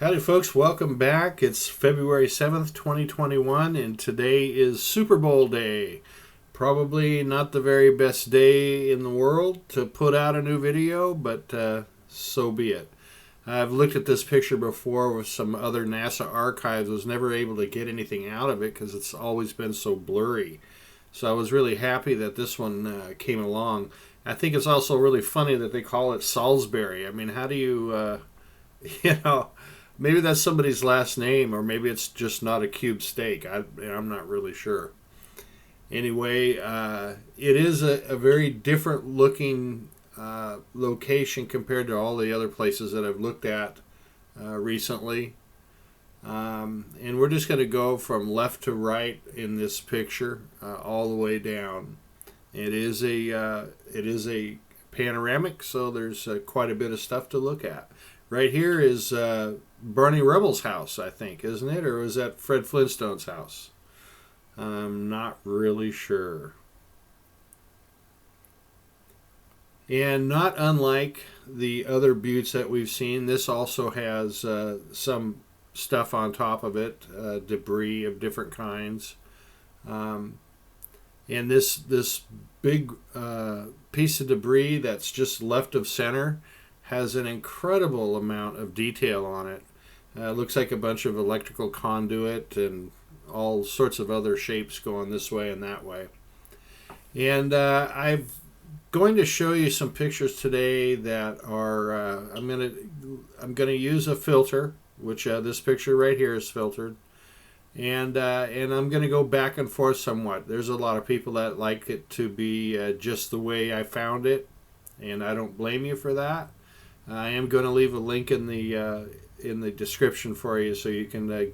Howdy folks, welcome back. It's February 7th, 2021, and today is Super Bowl day. Probably not the very best day in the world to put out a new video, but so be it. I've looked at this picture before with some other NASA archives. I was never able to get anything out of it because it's always been so blurry. So I was really happy that this one came along. I think it's also really funny that they call it Salisbury. I mean, how do you, you know... Maybe that's somebody's last name, or maybe it's just not a cube steak. I'm not really sure. Anyway, it is a very different looking location compared to all the other places that I've looked at recently. And we're just going to go from left to right in this picture, all the way down. It is a panoramic, so there's quite a bit of stuff to look at. Right here is Barney Rubble's house, I think, isn't it? Or was that Fred Flintstone's house? I'm not really sure. And not unlike the other buttes that we've seen, this also has some stuff on top of it, debris of different kinds. And this big piece of debris that's just left of center has an incredible amount of detail on it. Looks like a bunch of electrical conduit and all sorts of other shapes going this way and that way. And I'm going to show you some pictures today that are I'm going to use a filter, which this picture right here is filtered, and I'm going to go back and forth somewhat. There's a lot of people that like it to be just the way I found it, and I don't blame you for that. I am going to leave a link in the description for you, so you can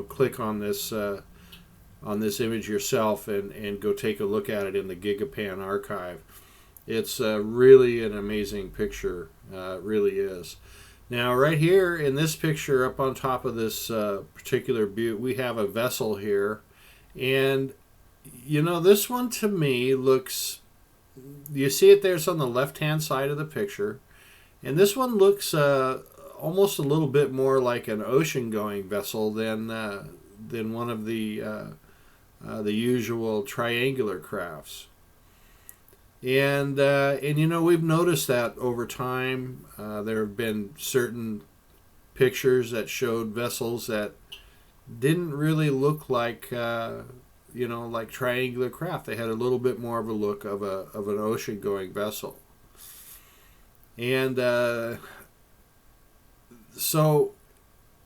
click on this image yourself and go take a look at it in the Gigapan archive. It's really an amazing picture. It really is. Now, right here in this picture, up on top of this particular butte, we have a vessel here, and this one to me looks. You see it there? It's on the left-hand side of the picture. And this one looks almost a little bit more like an ocean-going vessel than one of the usual triangular crafts. And we've noticed that over time. There have been certain pictures that showed vessels that didn't really look like like triangular craft. They had a little bit more of a look of an ocean-going vessel. And so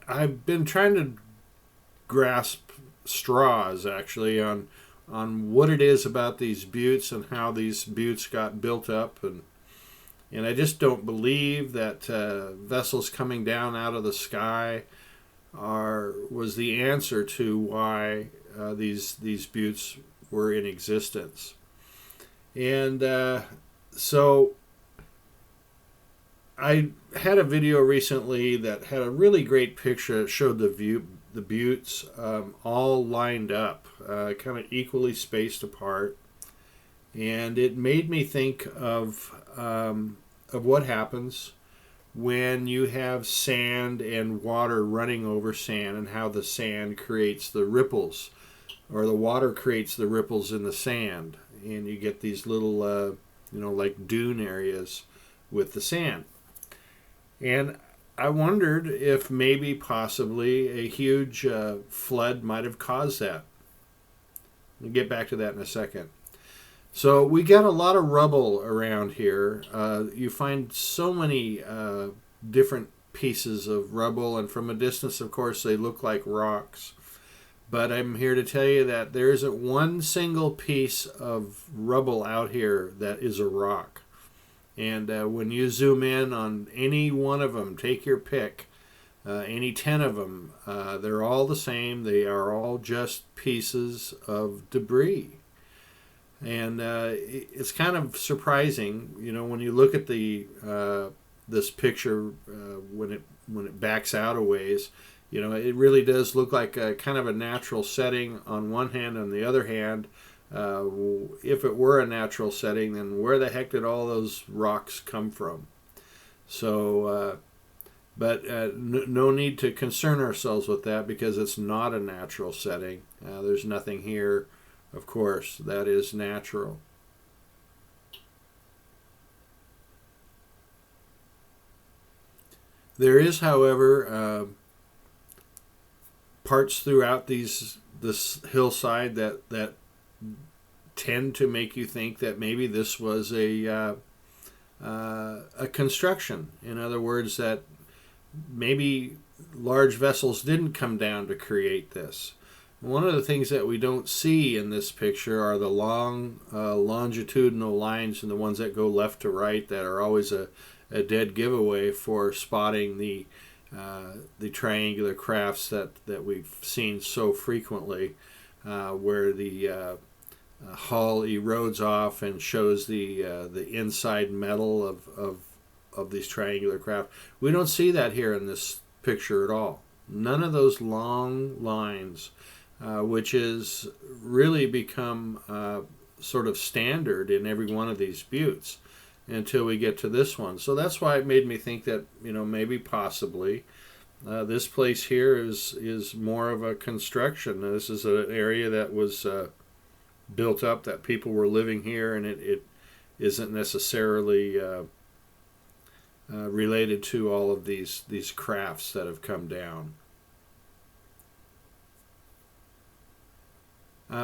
I've been trying to grasp straws, actually, on what it is about these buttes and how these buttes got built up. And I just don't believe that vessels coming down out of the sky was the answer to why these buttes were in existence. And so I had a video recently that had a really great picture. It showed the buttes all lined up, kind of equally spaced apart, and it made me think of what happens when you have sand and water running over sand, and how the sand creates the ripples, or the water creates the ripples in the sand, and you get these little like dune areas with the sand. And I wondered if maybe possibly a huge flood might have caused that. We'll get back to that in a second. So we got a lot of rubble around here. You find so many different pieces of rubble, and from a distance, of course, they look like rocks. But I'm here to tell you that there isn't one single piece of rubble out here that is a rock. And when you zoom in on any one of them, take your pick, any 10 of them, they're all the same. They are all just pieces of debris. And it's kind of surprising, when you look at this picture when it backs out a ways. It really does look like a kind of a natural setting on one hand. On the other hand, if it were a natural setting, then where the heck did all those rocks come from? So But no need to concern ourselves with that because it's not a natural setting. There's nothing here, of course, that is natural. There is, however, parts throughout this hillside that tend to make you think that maybe this was a construction. In other words, that maybe large vessels didn't come down to create this. One of the things that we don't see in this picture are the long longitudinal lines and the ones that go left to right that are always a dead giveaway for spotting the triangular crafts that we've seen so frequently, where the hull erodes off and shows the inside metal of these triangular craft. We don't see that here in this picture at all. None of those long lines, which has really become sort of standard in every one of these buttes until we get to this one. So that's why it made me think that, maybe possibly this place here is more of a construction. This is an area that was built up, that people were living here, and it isn't necessarily related to all of these crafts that have come down.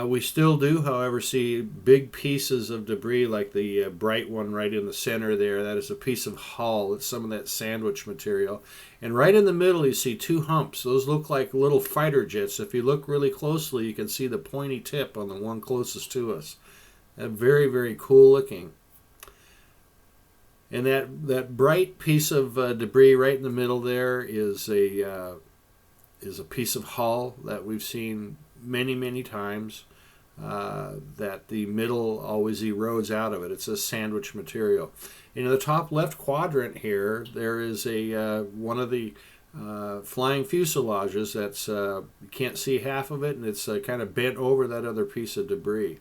We still do, however, see big pieces of debris, like the bright one right in the center there. That is a piece of hull. It's some of that sandwich material. And right in the middle, you see two humps. Those look like little fighter jets. If you look really closely, you can see the pointy tip on the one closest to us. Very, very cool looking. And that bright piece of debris right in the middle there is a piece of hull that we've seen many, many times, that the middle always erodes out of it. It's a sandwich material. In the top left quadrant here, there is one of the flying fuselages that's you can't see half of it, and it's kind of bent over that other piece of debris.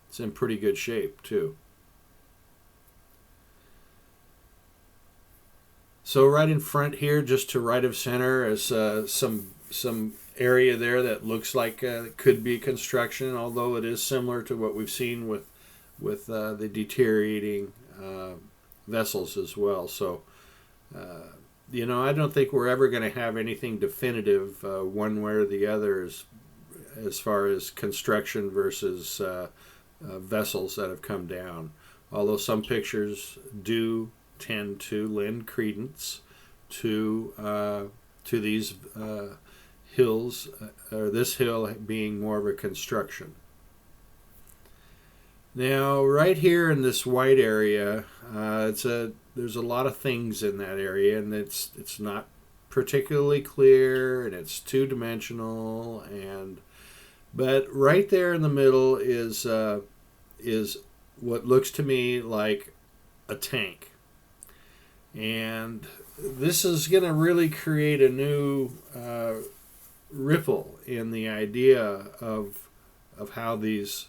It's in pretty good shape too. So right in front here, just to right of center, is some area there that looks like could be construction, although it is similar to what we've seen with the deteriorating vessels as well. So, I don't think we're ever going to have anything definitive one way or the other as far as construction versus vessels that have come down. Although some pictures do tend to lend credence to these hills, or this hill being more of a construction. Now, right here in this white area, there's a lot of things in that area, and it's not particularly clear, and it's two-dimensional, but right there in the middle is what looks to me like a tank. And this is going to really create a new ripple in the idea of how these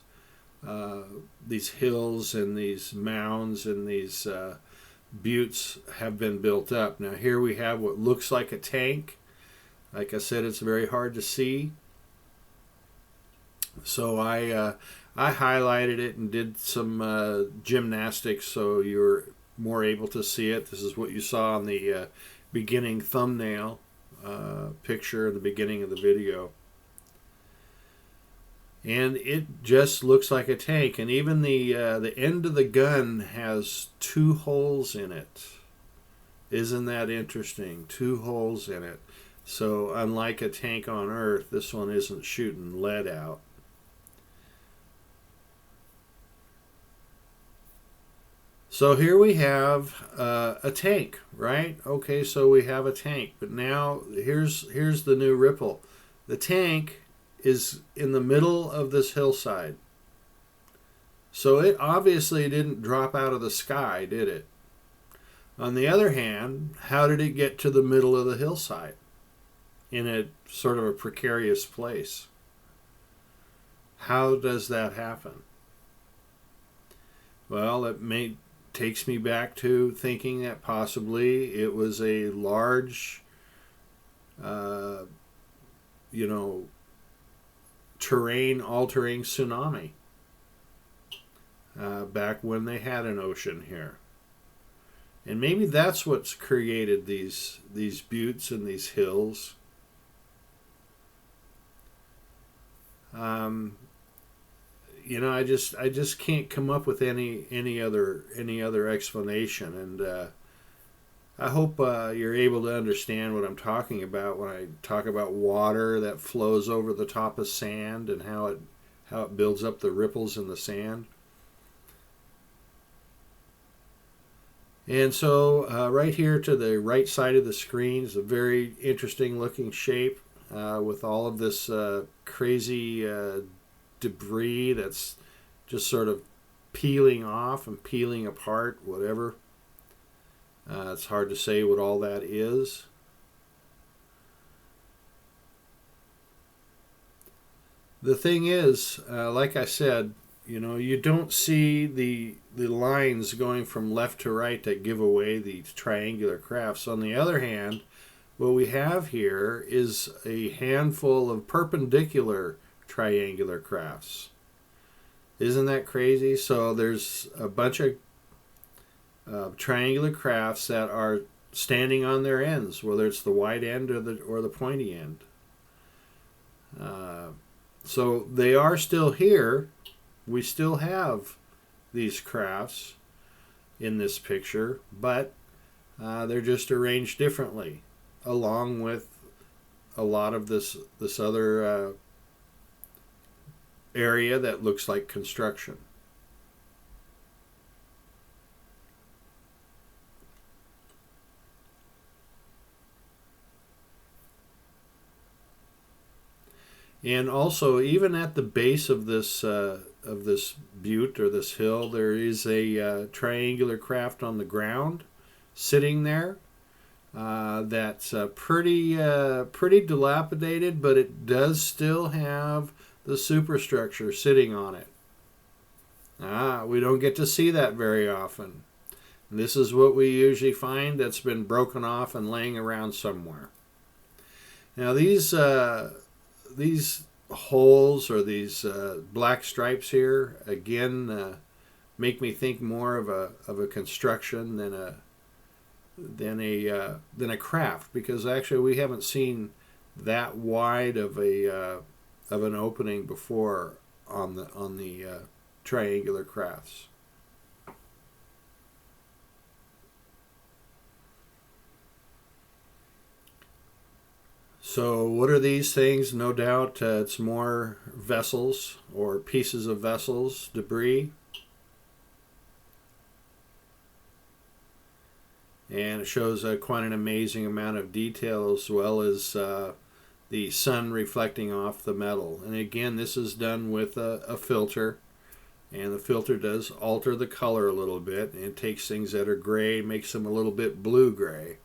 hills and these mounds and these buttes have been built up. Now here we have what looks like a tank. Like I said, it's very hard to see. So I highlighted it and did some gymnastics so you're more able to see it. This is what you saw on the beginning thumbnail picture in the beginning of the video. And it just looks like a tank, and even the end of the gun has two holes in it. Isn't that interesting? Two holes in it. So unlike a tank on Earth, this one isn't shooting lead out. So here we have a tank, right? Okay, so we have a tank, but now here's the new ripple. The tank is in the middle of this hillside. So it obviously didn't drop out of the sky, did it? On the other hand, how did it get to the middle of the hillside in a sort of a precarious place? How does that happen? Well, it may takes me back to thinking that possibly it was a large, uh, you know, terrain altering tsunami back when they had an ocean here. And maybe that's what's created these buttes and these hills. Um, I just can't come up with any other explanation, and I hope you're able to understand what I'm talking about when I talk about water that flows over the top of sand and how it builds up the ripples in the sand. And so right here to the right side of the screen is a very interesting looking shape with all of this crazy debris that's just sort of peeling off and peeling apart, whatever. It's hard to say what all that is. The thing is, like I said, you don't see the lines going from left to right that give away the triangular crafts. On the other hand, what we have here is a handful of perpendicular triangular crafts. Isn't that crazy? So there's a bunch of triangular crafts that are standing on their ends, whether it's the wide end or the pointy end. So they are still here. We still have these crafts in this picture, but they're just arranged differently, along with a lot of this other area that looks like construction. And also, even at the base of this butte or this hill, there is a triangular craft on the ground, sitting there. That's pretty dilapidated, but it does still have the superstructure sitting on it. We don't get to see that very often. This is what we usually find that's been broken off and laying around somewhere. Now these holes or these black stripes here again make me think more of a construction than a craft, because actually we haven't seen that wide of an opening before on the triangular crafts. So what are these things? No doubt it's more vessels or pieces of vessels, debris. And it shows quite an amazing amount of detail, as well as the sun reflecting off the metal. And again, this is done with a filter, and the filter does alter the color a little bit, and it takes things that are gray, makes them a little bit blue-gray.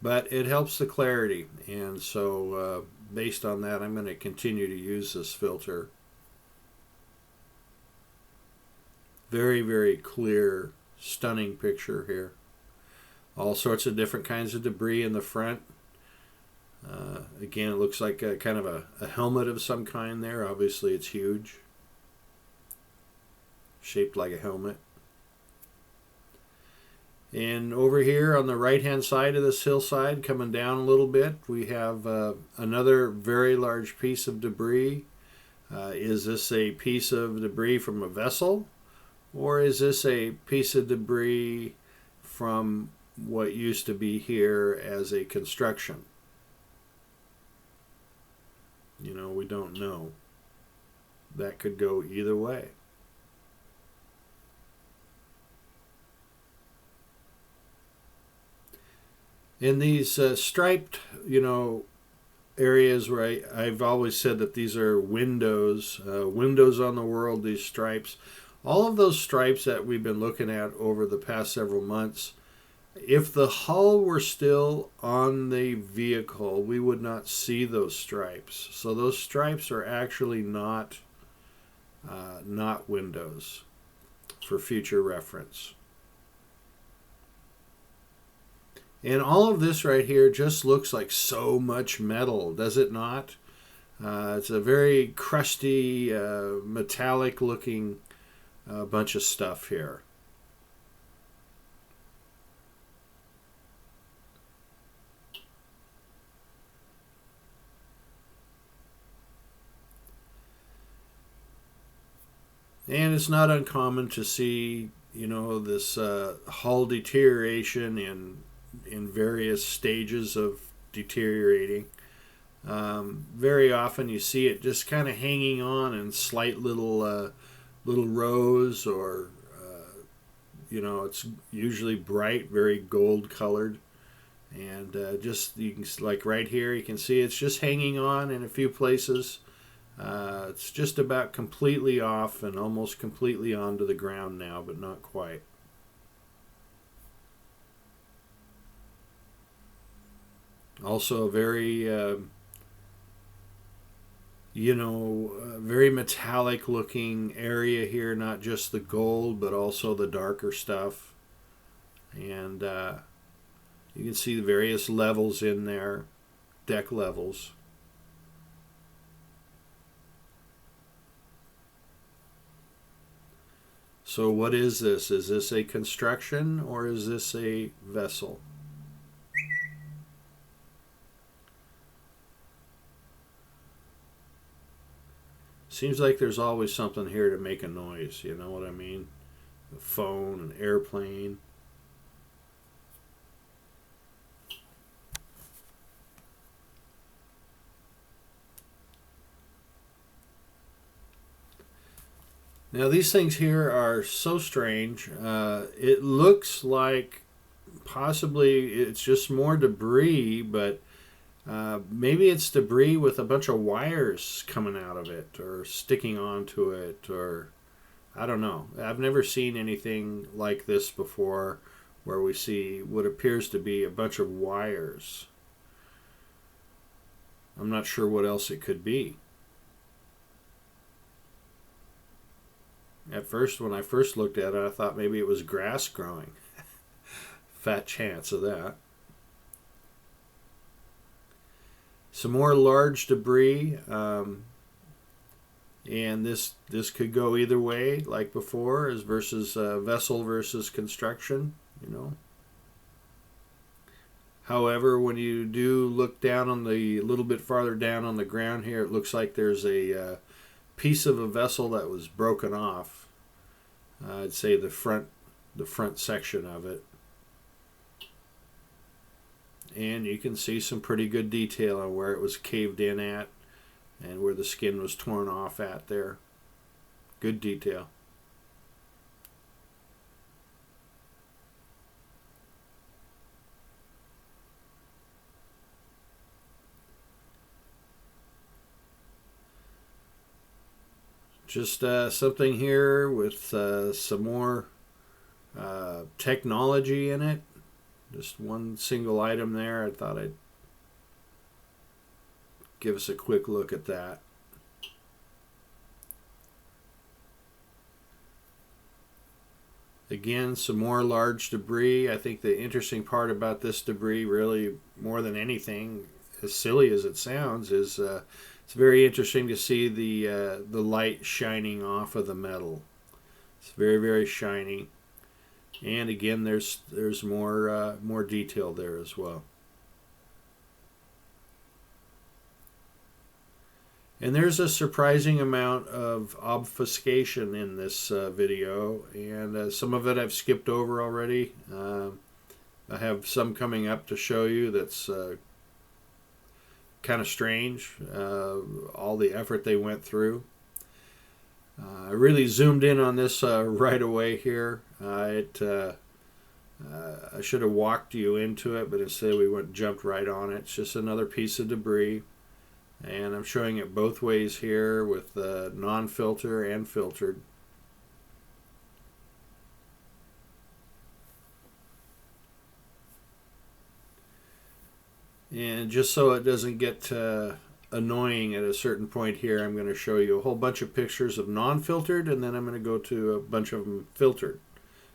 But it helps the clarity, and so based on that, I'm going to continue to use this filter. Very, very clear, stunning picture here. All sorts of different kinds of debris in the front. Again, it looks like a kind of a helmet of some kind there. Obviously, it's huge. Shaped like a helmet. And over here on the right-hand side of this hillside, coming down a little bit, we have another very large piece of debris. Is this a piece of debris from a vessel? Or is this a piece of debris from what used to be here as a construction? We don't know. That could go either way. In these striped, areas where I've always said that these are windows on the world, these stripes. All of those stripes that we've been looking at over the past several months, if the hull were still on the vehicle, we would not see those stripes. So those stripes are actually not windows. for future reference. And all of this right here just looks like so much metal, does it not? It's a very crusty, metallic looking bunch of stuff here. And it's not uncommon to see, this hull deterioration in various stages of deteriorating. Very often you see it just kind of hanging on in slight little rows, or it's usually bright, very gold colored, and just you can, like right here, you can see it's just hanging on in a few places. It's just about completely off and almost completely onto the ground now, but not quite. Also a very, very metallic looking area here, not just the gold, but also the darker stuff. And you can see the various levels in there, deck levels. So what is this? Is this a construction or is this a vessel? Seems like there's always something here to make a noise, you know what I mean? A phone, an airplane. Now these things here are so strange. It looks like possibly it's just more debris, but maybe it's debris with a bunch of wires coming out of it or sticking onto it, or I don't know. I've never seen anything like this before where we see what appears to be a bunch of wires. I'm not sure what else it could be. At first, when I first looked at it, I thought maybe it was grass growing. Fat chance of that. Some more large debris, and this could go either way, like before, as versus vessel versus construction, However, when you do look down on a little bit farther down on the ground here, it looks like there's a piece of a vessel that was broken off. I'd say the front section of it, and you can see some pretty good detail on where it was caved in at and where the skin was torn off at there. Good detail. Just something here with some more technology in it. Just one single item there. I thought I'd give us a quick look at that. Again, some more large debris. I think the interesting part about this debris, really more than anything, as silly as it sounds, is it's very interesting to see the light shining off of the metal. It's very, very shiny, and again, there's more detail there as well. And there's a surprising amount of obfuscation in this video, and some of it I've skipped over already. I have some coming up to show you that's kind of strange, all the effort they went through. I really zoomed in on this right away here. I should have walked you into it, but instead we jumped right on it. It's just another piece of debris, and I'm showing it both ways here with non-filter and filtered. And just so it doesn't get annoying at a certain point here. I'm going to show you a whole bunch of pictures of non-filtered, and then I'm going to go to a bunch of them filtered,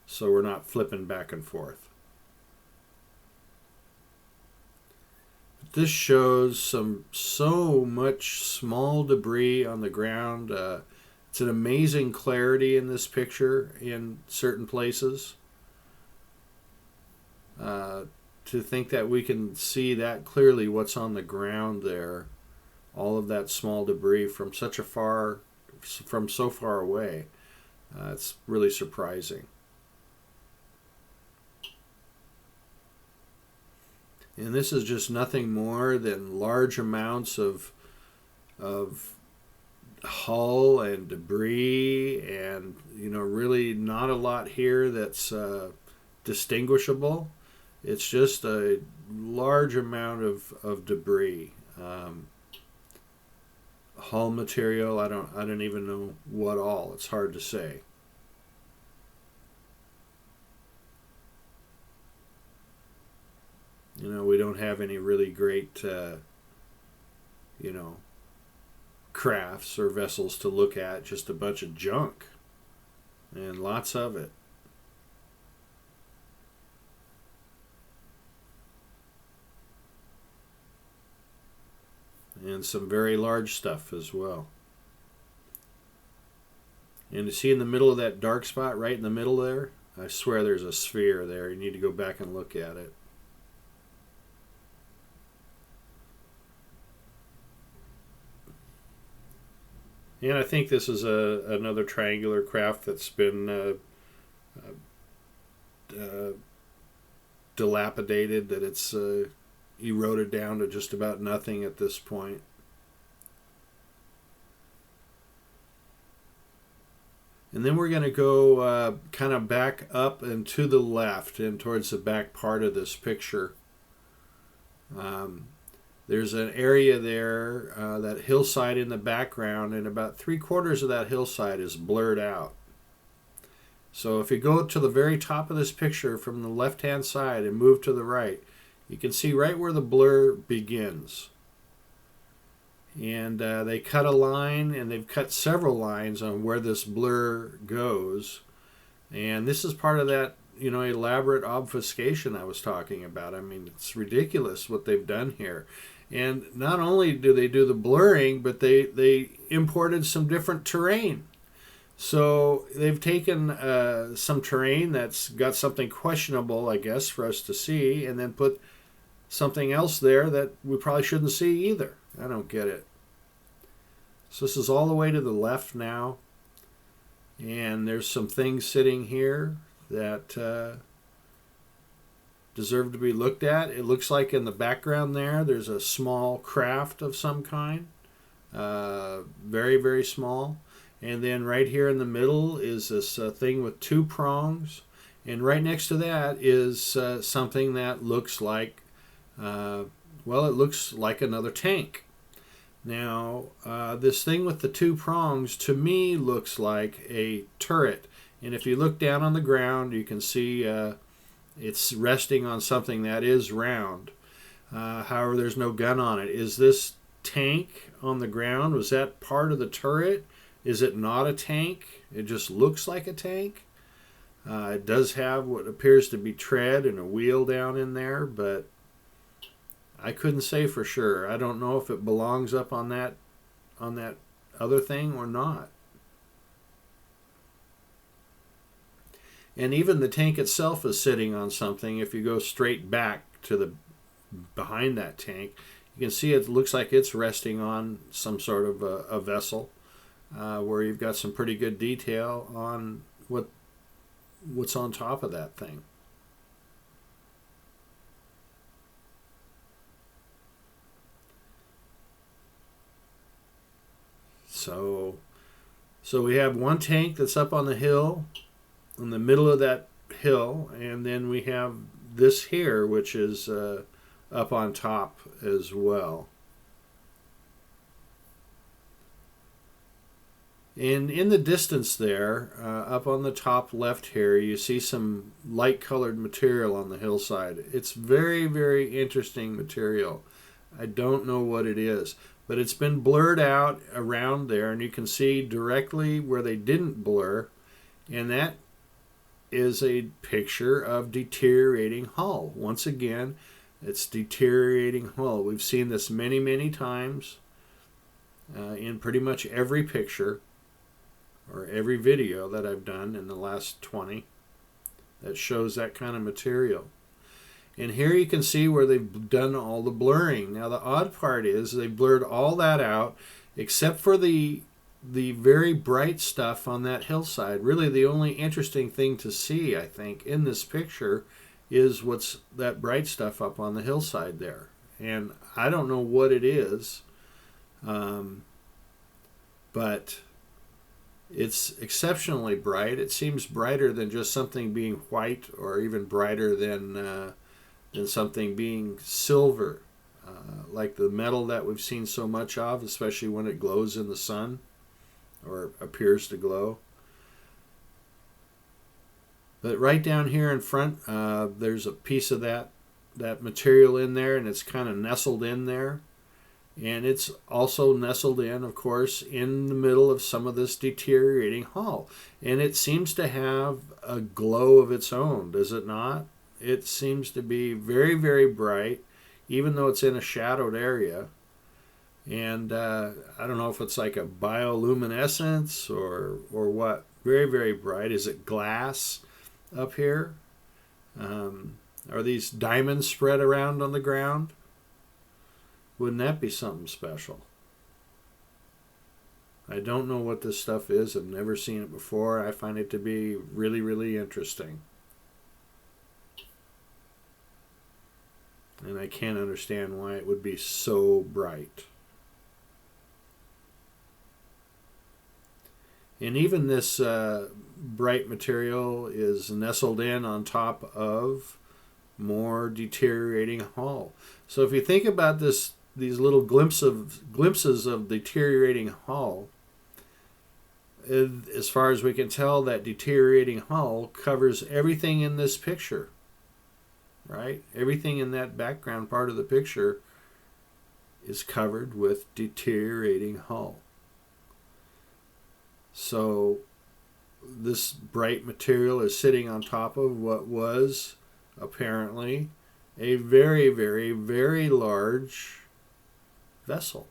so we're not flipping back and forth. This shows so much small debris on the ground. It's an amazing clarity in this picture in certain places. To think that we can see that clearly what's on the ground there, all of that small debris from so far away, it's really surprising. And this is just nothing more than large amounts of hull and debris, and really not a lot here that's distinguishable. It's just a large amount of debris, hull material. I don't even know what all. It's hard to say. We don't have any really great, crafts or vessels to look at. Just a bunch of junk, and lots of it. And some very large stuff as well. And you see in the middle of that dark spot, right in the middle there, I swear there's a sphere there. You need to go back and look at it. And I think this is another triangular craft that's been dilapidated, that it's eroded down to just about nothing at this point. And then we're going to go kind of back up and to the left and towards the back part of this picture. There's an area there, that hillside in the background, and about 3/4 of that hillside is blurred out. So if you go to the very top of this picture from the left-hand side and move to the right, you can see right where the blur begins. And they cut a line, and they've cut several lines on where this blur goes. And this is part of that, elaborate obfuscation I was talking about. I mean, it's ridiculous what they've done here. And not only do they do the blurring, but they imported some different terrain. So they've taken some terrain that's got something questionable, I guess, for us to see, and then put something else there that we probably shouldn't see either. I don't get it. So this is all the way to the left now. And there's some things sitting here that deserve to be looked at. It looks like in the background there's a small craft of some kind. Very, very small. And then right here in the middle is this thing with 2 prongs. And right next to that is something that looks like, it looks like another tank. Now, this thing with the 2 prongs to me looks like a turret. And if you look down on the ground, you can see it's resting on something that is round. However, there's no gun on it. Is this tank on the ground? Was that part of the turret? Is it not a tank? It just looks like a tank. It does have what appears to be tread and a wheel down in there, but I couldn't say for sure. I don't know if it belongs up on that other thing or not. And even the tank itself is sitting on something. If you go straight back to the behind that tank, you can see it looks like it's resting on some sort of a vessel, where you've got some pretty good detail on what's on top of that thing. So we have one tank that's up on the hill, in the middle of that hill, and then we have this here, which is up on top as well. And in the distance there, up on the top left here, you see some light colored material on the hillside. It's very, very interesting material. I don't know what it is, but it's been blurred out around there, and you can see directly where they didn't blur, and that is a picture of deteriorating hull. Once again, it's deteriorating hull. We've seen this many, many times in pretty much every picture or every video that I've done in the last 20 that shows that kind of material. And here you can see where they've done all the blurring. Now the odd part is they blurred all that out except for the very bright stuff on that hillside. Really the only interesting thing to see, I think, in this picture is what's that bright stuff up on the hillside there. And I don't know what it is, but it's exceptionally bright. It seems brighter than just something being white, or even brighter than something being silver, like the metal that we've seen so much of, especially when it glows in the sun or appears to glow. But right down here in front, there's a piece of that material in there, and it's kind of nestled in there. And it's also nestled in, of course, in the middle of some of this deteriorating hull. And it seems to have a glow of its own, does it not? It seems to be very, very bright, even though it's in a shadowed area. And I don't know if it's like a bioluminescence or what. Very, very bright. Is it glass up here? Are these diamonds spread around on the ground? Wouldn't that be something special? I don't know what this stuff is. I've never seen it before. I find it to be really, really interesting. And I can't understand why it would be so bright. And even this bright material is nestled in on top of more deteriorating hull. So if you think about these little glimpses of deteriorating hull, as far as we can tell, that deteriorating hull covers everything in this picture. Right? Everything in that background part of the picture is covered with deteriorating hull. So this bright material is sitting on top of what was apparently a very, very, very large vessel.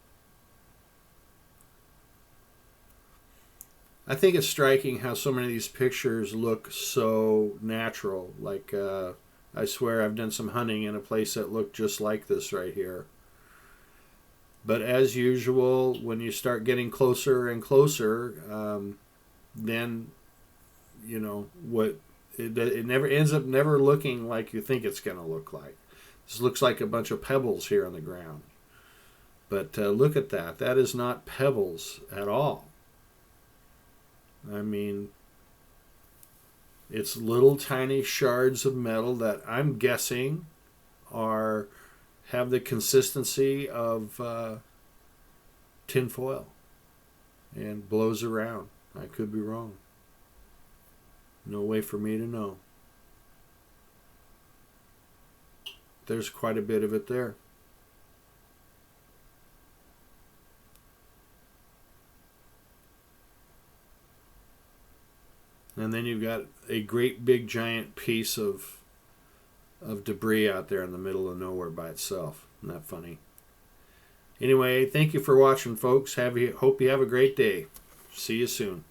I think it's striking how so many of these pictures look so natural. Like, I swear I've done some hunting in a place that looked just like this right here. But as usual, when you start getting closer and closer, then, you know, it never ends up never looking like you think it's going to look like. This looks like a bunch of pebbles here on the ground. But look at that. That is not pebbles at all. I mean, it's little tiny shards of metal that I'm guessing have the consistency of tin foil and blows around. I could be wrong. No way for me to know. There's quite a bit of it there. And then you've got a great big giant piece of debris out there in the middle of nowhere by itself. Isn't that funny? Anyway, thank you for watching, folks. Hope you have a great day. See you soon.